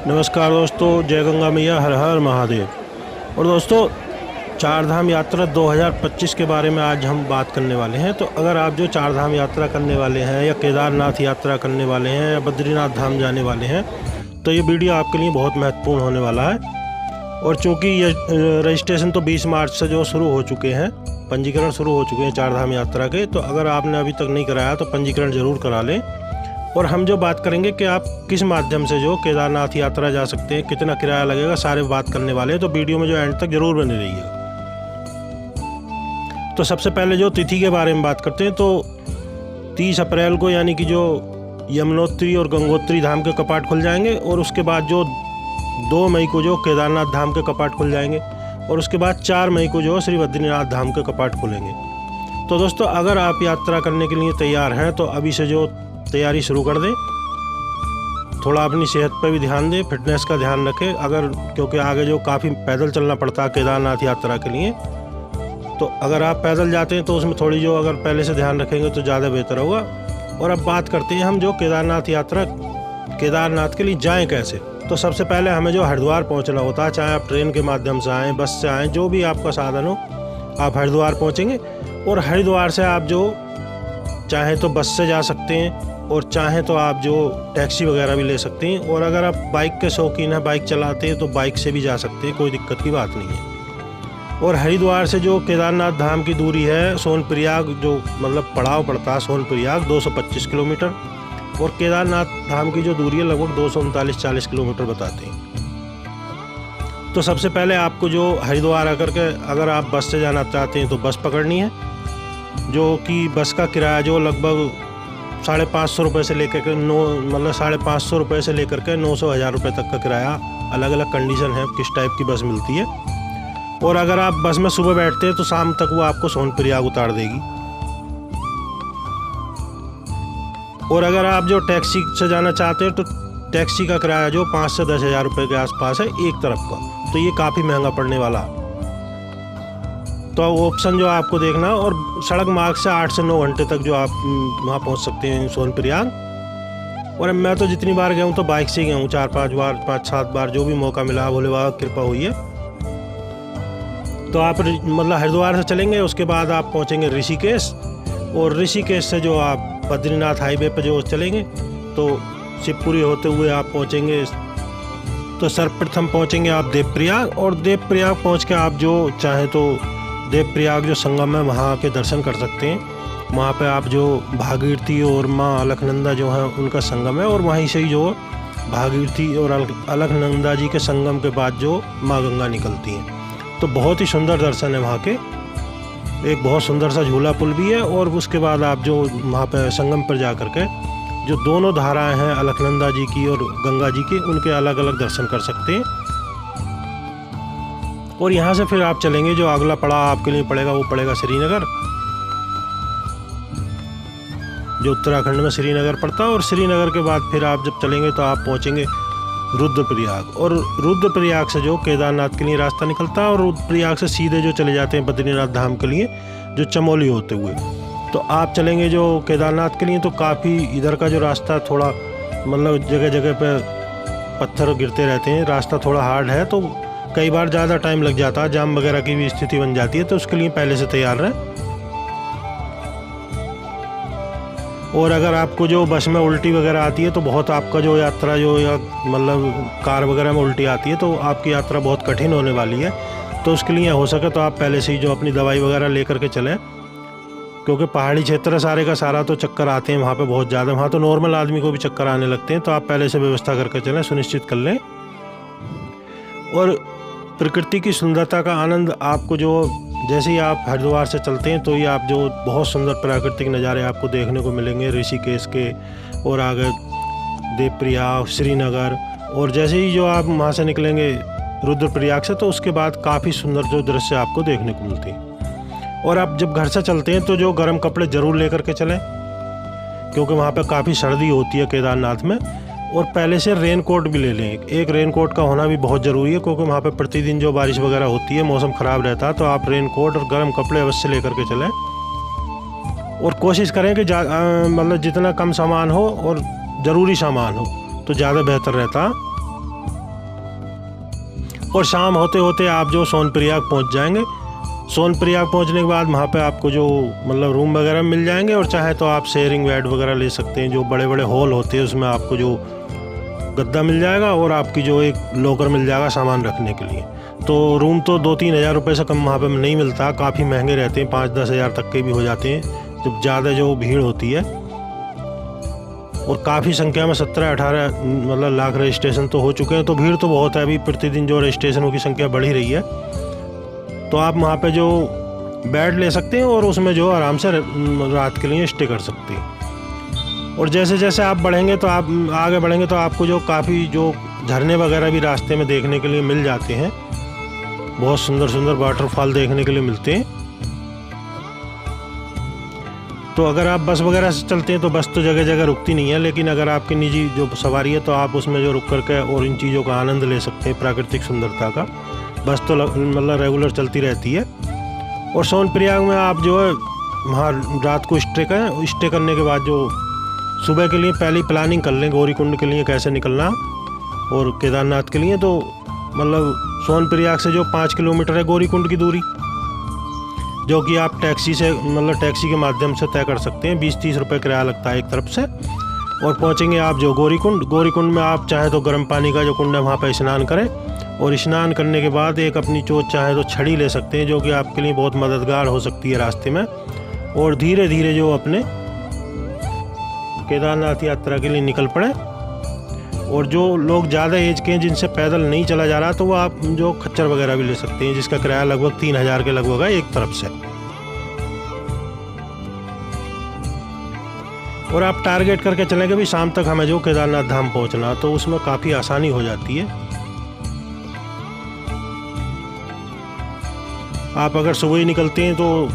नमस्कार दोस्तों, जय गंगा मैया, हर हर महादेव। और दोस्तों, चार धाम यात्रा 2025 के बारे में आज हम बात करने वाले हैं। तो अगर आप जो चार धाम यात्रा करने वाले हैं या केदारनाथ यात्रा करने वाले हैं या बद्रीनाथ धाम जाने वाले हैं तो ये वीडियो आपके लिए बहुत महत्वपूर्ण होने वाला है। और चूँकि ये रजिस्ट्रेशन तो 20 मार्च से जो शुरू हो चुके हैं, पंजीकरण शुरू हो चुके हैं चार धाम यात्रा के, तो अगर आपने अभी तक नहीं कराया तो पंजीकरण ज़रूर करा लें। और हम जो बात करेंगे कि आप किस माध्यम से जो केदारनाथ यात्रा जा सकते हैं, कितना किराया लगेगा, सारे बात करने वाले हैं। तो वीडियो में जो एंड तक जरूर बने रहिएगा। तो सबसे पहले जो तिथि के बारे में बात करते हैं, तो 30 अप्रैल को यानी कि जो यमुनोत्री और गंगोत्री धाम के कपाट खुल जाएंगे। और उसके बाद जो 2 मई को जो केदारनाथ धाम के कपाट खुल जाएंगे। और उसके बाद 4 मई को जो श्री बद्रीनाथ धाम के कपाट खुलेंगे। तो दोस्तों, अगर आप यात्रा करने के लिए तैयार हैं तो अभी से जो तैयारी शुरू कर दें। थोड़ा अपनी सेहत पर भी ध्यान दें, फिटनेस का ध्यान रखें। क्योंकि आगे जो काफ़ी पैदल चलना पड़ता है केदारनाथ यात्रा के लिए, तो अगर आप पैदल जाते हैं तो उसमें थोड़ी जो अगर पहले से ध्यान रखेंगे तो ज़्यादा बेहतर होगा। और अब बात करते हैं हम जो केदारनाथ यात्रा केदारनाथ के लिए जाएँ कैसे। तो सबसे पहले हमें जो हरिद्वार पहुँचना होता है, चाहे आप ट्रेन के माध्यम से आएँ, बस से आएँ, जो भी आपका साधन हो, आप हरिद्वार पहुँचेंगे। और हरिद्वार से आप जो चाहें तो बस से जा सकते हैं और चाहें तो आप जो टैक्सी वगैरह भी ले सकते हैं। और अगर आप बाइक के शौकीन हैं, बाइक चलाते हैं, तो बाइक से भी जा सकते हैं, कोई दिक्कत की बात नहीं है। और हरिद्वार से जो केदारनाथ धाम की दूरी है सोनप्रयाग, जो मतलब पड़ाव पड़ता है सोनप्रयाग, 225 किलोमीटर। और केदारनाथ धाम की जो दूरी है लगभग 239-40 किलोमीटर बताते हैं। तो सबसे पहले आपको जो हरिद्वार आकर के अगर आप बस से जाना चाहते हैं तो बस पकड़नी है, जो कि बस का किराया जो लगभग 550 रुपये से लेकर के 550 रुपये से लेकर के 900-1000 रुपये तक का किराया, अलग अलग कंडीशन है किस टाइप की बस मिलती है। और अगर आप बस में सुबह बैठते हैं तो शाम तक वो आपको सोनप्रयाग उतार देगी। और अगर आप जो टैक्सी से जाना चाहते हैं तो टैक्सी का किराया जो 5 से 10,000 रुपये के आसपास है एक तरफ का, तो ये काफ़ी महंगा पड़ने वाला। तो ऑप्शन जो आपको देखना, और सड़क मार्ग से 8 से 9 घंटे तक जो आप वहाँ पहुँच सकते हैं सोनप्रयाग। और मैं तो जितनी बार गया हूँ तो बाइक से ही गया हूँ, 4-5 बार, 5-7 बार, जो भी मौका मिला, भोले बाबा की कृपा हुई है। तो आप मतलब हरिद्वार से चलेंगे, उसके बाद आप पहुँचेंगे ऋषिकेश। और ऋषिकेश से जो आप बद्रीनाथ हाईवे पर जो चलेंगे तो शिवपुरी होते हुए आप पहुँचेंगे। तो सर्वप्रथम पहुँचेंगे आप देवप्रयाग। और देवप्रयाग पहुँच के आप जो चाहें तो देवप्रयाग जो संगम है वहाँ के दर्शन कर सकते हैं। वहाँ पे आप जो भागीरथी और माँ अलकनंदा जो है उनका संगम है, और वहीं से ही जो भागीरथी और अलकनंदा जी के संगम के बाद जो माँ गंगा निकलती हैं। तो बहुत ही सुंदर दर्शन है वहाँ के। एक बहुत सुंदर सा झूला पुल भी है। और उसके बाद आप जो वहाँ पे संगम पर जा कर के जो दोनों धाराएँ हैं अलकनंदा जी की और गंगा जी की, उनके अलग अलग दर्शन कर सकते हैं। और यहाँ से फिर आप चलेंगे, जो अगला पड़ाव आपके लिए पड़ेगा वो पड़ेगा श्रीनगर, जो उत्तराखंड में श्रीनगर पड़ता है। और श्रीनगर के बाद फिर आप जब चलेंगे तो आप पहुँचेंगे रुद्रप्रयाग। और रुद्रप्रयाग से जो केदारनाथ के लिए रास्ता निकलता है, और रुद्रप्रयाग से सीधे जो चले जाते हैं बद्रीनाथ धाम के लिए, जो चमोली होते हुए। तो आप चलेंगे जो केदारनाथ के लिए, तो काफ़ी इधर का जो रास्ता थोड़ा मतलब जगह जगह पे पत्थर गिरते रहते हैं, रास्ता थोड़ा हार्ड है, तो कई बार ज़्यादा टाइम लग जाता है, जाम वगैरह की भी स्थिति बन जाती है। तो उसके लिए पहले से तैयार रहें। और अगर आपको जो बस में उल्टी वगैरह आती है तो बहुत आपका जो यात्रा जो या मतलब कार वगैरह में उल्टी आती है तो आपकी यात्रा बहुत कठिन होने वाली है। तो उसके लिए हो सके तो आप पहले से ही जो अपनी दवाई वगैरह लेकर के चलें, क्योंकि पहाड़ी क्षेत्र सारे का सारा तो चक्कर आते हैं वहाँ पे बहुत ज़्यादा। वहाँ तो नॉर्मल आदमी को भी चक्कर आने लगते हैं, तो आप पहले से व्यवस्था करके चलें, सुनिश्चित कर लें। और प्रकृति की सुंदरता का आनंद आपको जो जैसे ही आप हरिद्वार से चलते हैं तो ये आप जो बहुत सुंदर प्राकृतिक नज़ारे आपको देखने को मिलेंगे ऋषिकेश के, और आगे देवप्रयाग, श्रीनगर। और जैसे ही जो आप वहाँ से निकलेंगे रुद्रप्रयाग से, तो उसके बाद काफ़ी सुंदर जो दृश्य आपको देखने को मिलते हैं। और आप जब घर से चलते हैं तो जो गर्म कपड़े ज़रूर लेकर के चलें, क्योंकि वहाँ पे काफ़ी सर्दी होती है केदारनाथ में। और पहले से रेन कोट भी ले लें, एक रेन कोट का होना भी बहुत ज़रूरी है, क्योंकि वहाँ पे प्रतिदिन जो बारिश वगैरह होती है, मौसम ख़राब रहता है। तो आप रेन कोट और गर्म कपड़े अवश्य लेकर के चलें। और कोशिश करें कि मतलब जितना कम सामान हो और ज़रूरी सामान हो तो ज़्यादा बेहतर रहता। और शाम होते होते आप जो सोनप्रयाग पहुंच जाएंगे। सोनप्रयाग पहुंचने के बाद वहाँ पे आपको जो मतलब रूम वगैरह मिल जाएंगे, और चाहे तो आप शेयरिंग बेड वगैरह ले सकते हैं। जो बड़े बड़े हॉल होते हैं उसमें आपको जो गद्दा मिल जाएगा और आपकी जो एक लॉकर मिल जाएगा सामान रखने के लिए। तो रूम तो 2-3 हज़ार रुपये से कम वहाँ पे नहीं मिलता, काफ़ी महंगे रहते हैं, 5-10 हज़ार तक के भी हो जाते हैं जब ज़्यादा जो भीड़ होती है। और काफ़ी संख्या में 17-18 मतलब लाख रजिस्ट्रेशन तो हो चुके हैं, तो भीड़ तो बहुत है। अभी प्रतिदिन जो रजिस्ट्रेशनों की संख्या बढ़ ही रही है। तो आप वहाँ पे जो बेड ले सकते हैं और उसमें जो आराम से रात के लिए स्टे कर सकते हैं। और जैसे जैसे आप बढ़ेंगे तो आप आगे बढ़ेंगे तो आपको जो काफ़ी जो झरने वगैरह भी रास्ते में देखने के लिए मिल जाते हैं। बहुत सुंदर सुंदर वाटरफॉल देखने के लिए मिलते हैं। तो अगर आप बस वगैरह से चलते हैं तो बस तो जगह जगह रुकती नहीं है, लेकिन अगर आपकी निजी जो सवारी है तो आप उसमें जो रुक करके और इन चीज़ों का आनंद ले सकते हैं, प्राकृतिक सुंदरता का। बस तो मतलब रेगुलर चलती रहती है। और सोनप्रयाग में आप जो है वहाँ रात को स्टे करने के बाद जो सुबह के लिए पहले ही प्लानिंग कर लें गौरीकुंड के लिए कैसे निकलना और केदारनाथ के लिए। तो मतलब सोनप्रयाग से जो 5 किलोमीटर है गौरीकुंड की दूरी, जो कि आप टैक्सी से मतलब टैक्सी के माध्यम से तय कर सकते हैं। 20-30 रुपये किराया लगता है एक तरफ से। और पहुंचेंगे आप जो गौरीकुंड में आप चाहे तो गर्म पानी का जो कुंड है वहाँ पर स्नान करें, और स्नान करने के बाद एक अपनी चोट चाहे तो छड़ी ले सकते हैं, जो कि आपके लिए बहुत मददगार हो सकती है रास्ते में। और धीरे धीरे जो अपने केदारनाथ यात्रा के लिए निकल पड़े। और जो लोग ज़्यादा एज के हैं जिनसे पैदल नहीं चला जा रहा, तो वो आप जो खच्चर वगैरह भी ले सकते हैं, जिसका किराया लगभग 3 हज़ार के लगभग है एक तरफ से। और आप टारगेट करके चलें कि भी शाम तक हमें जो केदारनाथ धाम पहुंचना, तो उसमें काफ़ी आसानी हो जाती है। आप अगर सुबह ही निकलते हैं तो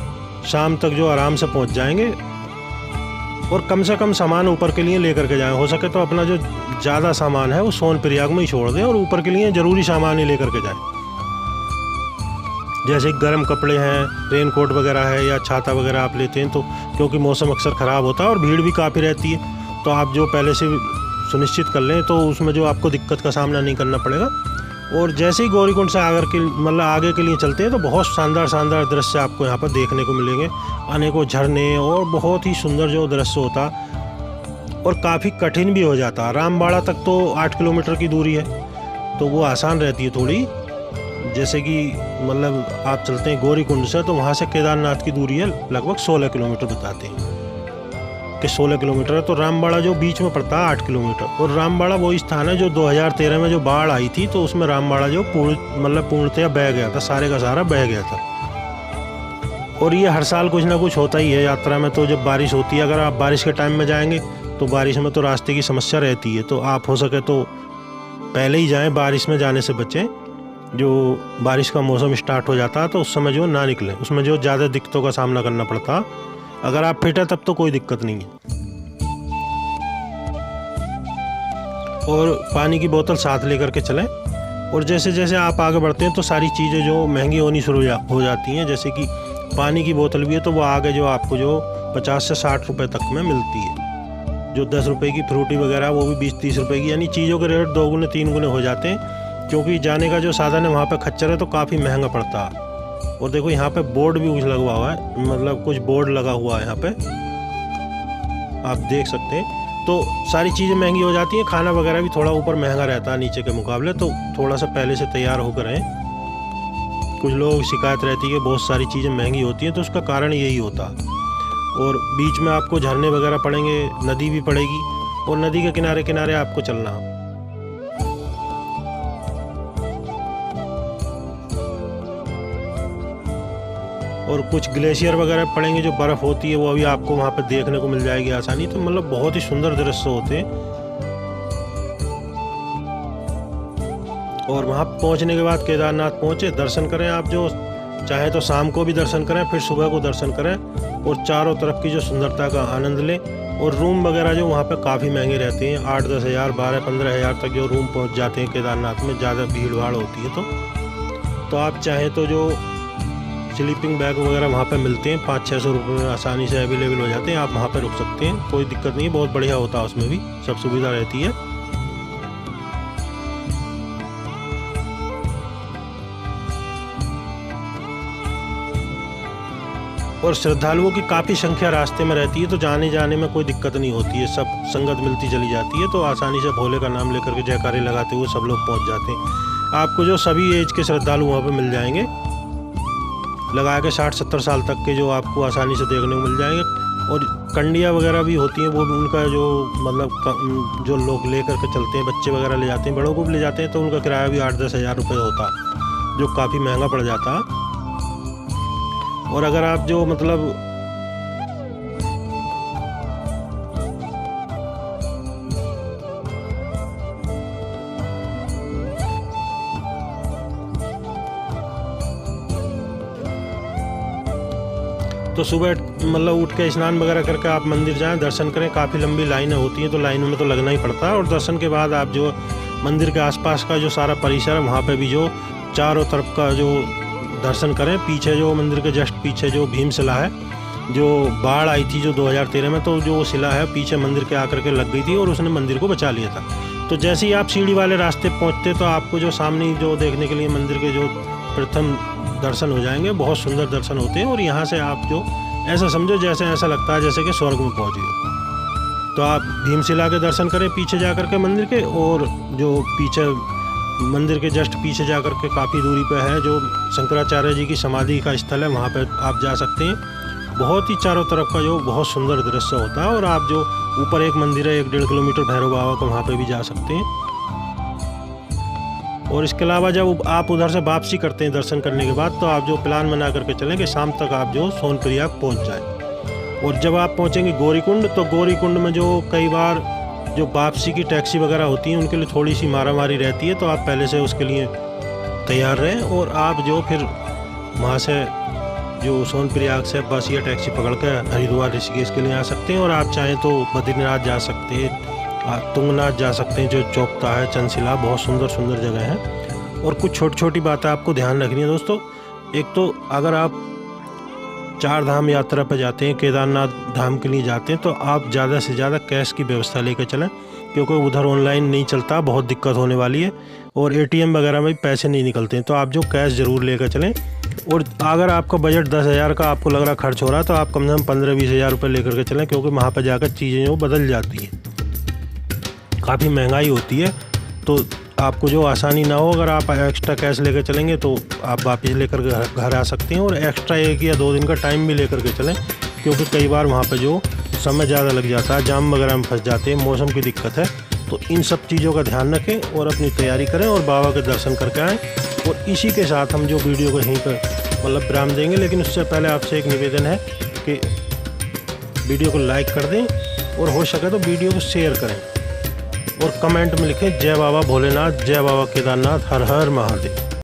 शाम तक जो आराम से पहुंच जाएंगे। और कम से कम सामान ऊपर के लिए लेकर के जाएं। हो सके तो अपना जो ज़्यादा सामान है वो सोनप्रयाग में ही छोड़ दें और ऊपर के लिए ज़रूरी सामान ही लेकर के जाएं। जैसे गर्म कपड़े हैं, रेनकोट वगैरह है या छाता वगैरह आप लेते हैं, तो क्योंकि मौसम अक्सर ख़राब होता है और भीड़ भी काफ़ी रहती है, तो आप जो पहले से सुनिश्चित कर लें तो उसमें जो आपको दिक्कत का सामना नहीं करना पड़ेगा। और जैसे ही गौरीकुंड से आगे के लिए चलते हैं तो बहुत शानदार शानदार दृश्य आपको यहाँ पर देखने को मिलेंगे। अनेकों झरने और बहुत ही सुंदर जो दृश्य होता, और काफ़ी कठिन भी हो जाता। रामबाड़ा तक तो 8 किलोमीटर की दूरी है, तो वो आसान रहती है थोड़ी। जैसे कि मतलब आप चलते हैं गौरीकुंड से, तो वहाँ से केदारनाथ की दूरी है लगभग 16 किलोमीटर बताते हैं कि 16 किलोमीटर है। तो रामबाड़ा जो बीच में पड़ता है 8 किलोमीटर। और रामबाड़ा वही स्थान है जो 2013 में जो बाढ़ आई थी, तो उसमें रामबाड़ा जो पूर्णतया बह गया था, सारे का सारा बह गया था। और ये हर साल कुछ ना कुछ होता ही है यात्रा में। तो जब बारिश होती है, अगर आप बारिश के टाइम में जाएंगे तो बारिश में तो रास्ते की समस्या रहती है, तो आप हो सके तो पहले ही जाएं, बारिश में जाने से बचें। जो बारिश का मौसम स्टार्ट हो जाता है तो उस समय जो ना निकलें, उसमें जो ज़्यादा दिक्कतों का सामना करना पड़ता। अगर आप फिट है तब तो कोई दिक्कत नहीं है। और पानी की बोतल साथ लेकर के चलें। और जैसे जैसे आप आगे बढ़ते हैं तो सारी चीज़ें जो महंगी होनी शुरू हो जाती हैं। जैसे कि पानी की बोतल भी है तो वो आगे जो आपको जो 50 से 60 रुपये तक में मिलती है। जो 10 रुपये की फ्रूटी वगैरह वो भी 20-30 रुपये की, यानी चीज़ों के रेट 2 गुने 3 गुने हो जाते हैं। क्योंकि जाने का जो साधन है वहाँ पे खच्चर है तो काफ़ी महंगा पड़ता है। और देखो यहाँ पे बोर्ड भी कुछ लगा हुआ है, मतलब कुछ बोर्ड लगा हुआ है यहाँ पे, आप देख सकते हैं। तो सारी चीज़ें महंगी हो जाती हैं। खाना वगैरह भी थोड़ा ऊपर महंगा रहता है नीचे के मुकाबले, तो थोड़ा सा पहले से तैयार होकर रहें। कुछ लोग शिकायत रहती है कि बहुत सारी चीज़ें महंगी होती हैं, तो उसका कारण यही होता है। और बीच में आपको झरने वगैरह पड़ेंगे, नदी भी पड़ेगी, और नदी के किनारे किनारे आपको चलना है। और कुछ ग्लेशियर वगैरह पड़ेंगे, जो बर्फ़ होती है वो अभी आपको वहाँ पे देखने को मिल जाएगी आसानी। तो मतलब बहुत ही सुंदर दृश्य होते हैं। और वहाँ पहुँचने के बाद केदारनाथ पहुँचे, दर्शन करें। आप जो चाहे तो शाम को भी दर्शन करें, फिर सुबह को दर्शन करें, और चारों तरफ की जो सुंदरता का आनंद लें। और रूम वगैरह जो वहाँ पे काफ़ी महंगे रहते हैं, 8-10 हज़ार, 12-15 हज़ार तक जो रूम पहुँच जाते हैं केदारनाथ में, ज़्यादा भीड़ भाड़ होती है। तो आप चाहें तो जो स्लीपिंग बैग वगैरह वहाँ पे मिलते हैं, 500-600 रुपये में आसानी से अवेलेबल हो जाते हैं। आप वहाँ पे रुक सकते हैं, कोई दिक्कत नहीं है। बहुत बढ़िया होता है, उसमें भी सब सुविधा रहती है। और श्रद्धालुओं की काफ़ी संख्या रास्ते में रहती है, तो जाने जाने में कोई दिक्कत नहीं होती है, सब संगत मिलती चली जाती है, तो आसानी से भोले का नाम लेकर के जयकारे लगाते हुए सब लोग पहुंच जाते हैं। आपको जो सभी एज के श्रद्धालु वहाँ पे मिल जाएंगे, लगा के 60-70 साल तक के जो आपको आसानी से देखने को मिल जाएंगे। और कंडियाँ वगैरह भी होती हैं, वो भी उनका जो मतलब जो लोग ले करके चलते हैं, बच्चे वगैरह ले जाते हैं, बड़ों को भी ले जाते हैं, तो उनका किराया भी 8-10 हज़ार रुपये होता, जो काफ़ी महंगा पड़ जाता। और अगर आप जो मतलब तो सुबह मतलब उठ के स्नान वगैरह करके आप मंदिर जाएं, दर्शन करें। काफ़ी लंबी लाइनें होती हैं, तो लाइनों में तो लगना ही पड़ता है। और दर्शन के बाद आप जो मंदिर के आसपास का जो सारा परिसर है, वहाँ पे भी जो चारों तरफ का जो दर्शन करें। पीछे जो मंदिर के जस्ट पीछे जो भीमशिला है, जो बाढ़ आई थी जो 2013 में, तो जो वो शिला है पीछे मंदिर के आकर के लग गई थी और उसने मंदिर को बचा लिया था। तो जैसे ही आप सीढ़ी वाले रास्ते पहुँचते तो आपको जो सामने जो देखने के लिए मंदिर के जो प्रथम दर्शन हो जाएंगे, बहुत सुंदर दर्शन होते हैं। और यहाँ से आप जो ऐसा समझो जैसे ऐसा लगता है जैसे कि स्वर्ग में पहुँच गए। तो आप भीमशिला के दर्शन करें पीछे जा कर के मंदिर के, और जो पीछे मंदिर के जस्ट पीछे जा कर के काफ़ी दूरी पे है जो शंकराचार्य जी की समाधि का स्थल है, वहाँ पे आप जा सकते हैं। बहुत ही चारों तरफ का जो बहुत सुंदर दृश्य होता है। और आप जो ऊपर एक मंदिर है 1-1.5 किलोमीटर भैरव बाबा का, वहाँ पे भी जा सकते हैं। और इसके अलावा जब आप उधर से वापसी करते हैं दर्शन करने के बाद, तो आप जो प्लान बना करके चलें कि शाम तक आप जो सोनप्रयाग पहुंच जाएं। और जब आप पहुंचेंगे गौरीकुंड, तो गौरीकुंड में जो कई बार जो वापसी की टैक्सी वगैरह होती हैं, उनके लिए थोड़ी सी मारामारी रहती है, तो आप पहले से उसके लिए तैयार रहें। और आप जो फिर वहाँ से जो सोनप्रयाग से बस या टैक्सी पकड़ कर हरिद्वार ऋषिकेश के लिए आ सकते हैं। और आप चाहें तो बद्रीनाथ जा सकते हैं, तुंगनाथ जा सकते हैं, जो चौपता है, चंदशिला, बहुत सुंदर सुंदर जगह है। और कुछ छोटी छोटी बातें आपको ध्यान रखनी है दोस्तों। एक तो अगर आप 4 धाम यात्रा पर जाते हैं, केदारनाथ धाम के लिए जाते हैं, तो आप ज़्यादा से ज़्यादा कैश की व्यवस्था लेकर चलें, क्योंकि उधर ऑनलाइन नहीं चलता, बहुत दिक्कत होने वाली है। और ATM वगैरह में भी पैसे नहीं निकलते हैं, तो आप जो कैश ज़रूर लेकर चलें। और अगर आपका बजट 10,000 का आपको लग रहा खर्च हो रहा है, तो आप कम से कम 15-20 हज़ार रुपये लेकर के चलें, क्योंकि वहाँ पर जाकर चीज़ें जो बदल जाती हैं, काफ़ी महंगाई होती है। तो आपको जो आसानी ना हो, अगर आप एक्स्ट्रा कैश लेकर चलेंगे तो आप वापस लेकर घर आ सकते हैं। और एक्स्ट्रा 1 या 2 दिन का टाइम भी लेकर के चलें, क्योंकि कई बार वहाँ पर जो समय ज़्यादा लग जाता है, जाम वगैरह में फंस जाते हैं, मौसम की दिक्कत है। तो इन सब चीज़ों का ध्यान रखें और अपनी तैयारी करें और बाबा के दर्शन करके आएँ। और इसी के साथ हम जो वीडियो को यहीं पर मतलब विराम देंगे, लेकिन उससे पहले आपसे एक निवेदन है कि वीडियो को लाइक कर दें और हो सके तो वीडियो को शेयर करें और कमेंट में लिखें जय बाबा भोलेनाथ, जय बाबा केदारनाथ, हर हर महादेव।